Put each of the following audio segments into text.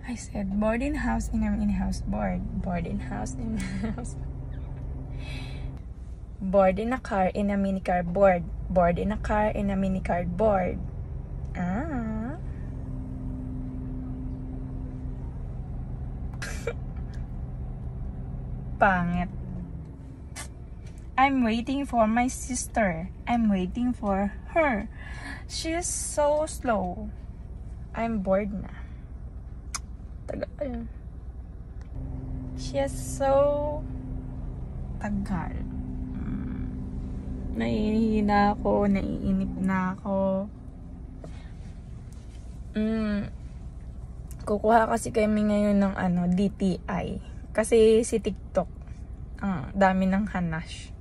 I said board in house in a mini house board. Board in house in a house. Board in a car in a mini car board. Board in a car in a mini car board. Ah. Pangit. I'm waiting for my sister. I'm waiting for her. She's so slow. I'm bored na. Tagal. She's so tagal. Nahihina ako, naiinip na ako. Kukuha kasi kami ngayon ng DTI. Kasi si TikTok, dami ng hanash.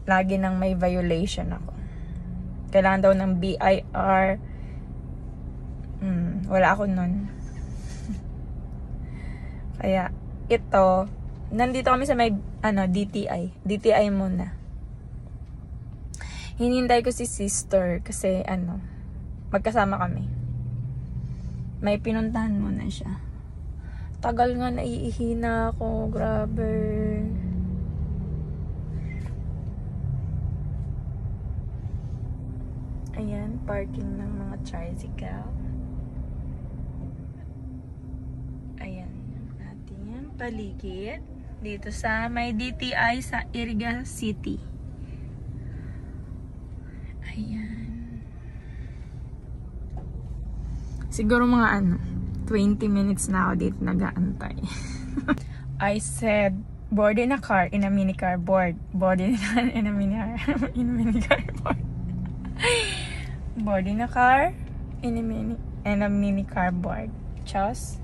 Lagi nang may violation ako. Kailangan daw ng BIR. Wala ako nun. Kaya, ito, nandito kami sa may, DTI. DTI muna. Hinintay ko si sister kasi, magkasama kami. May pinuntahan muna siya. Tagal nga, naiihina ako. Grabe. Ayan, parking ng mga tricycle. Ayan, natin yan. Paligid. Dito sa may DTI sa Iriga City. Ayan. Siguro mga 20 minutes na ako dito nag-aantay. I said, board in a car in a mini car board. Board in a mini car board. Board in a car in a mini car board. Chos.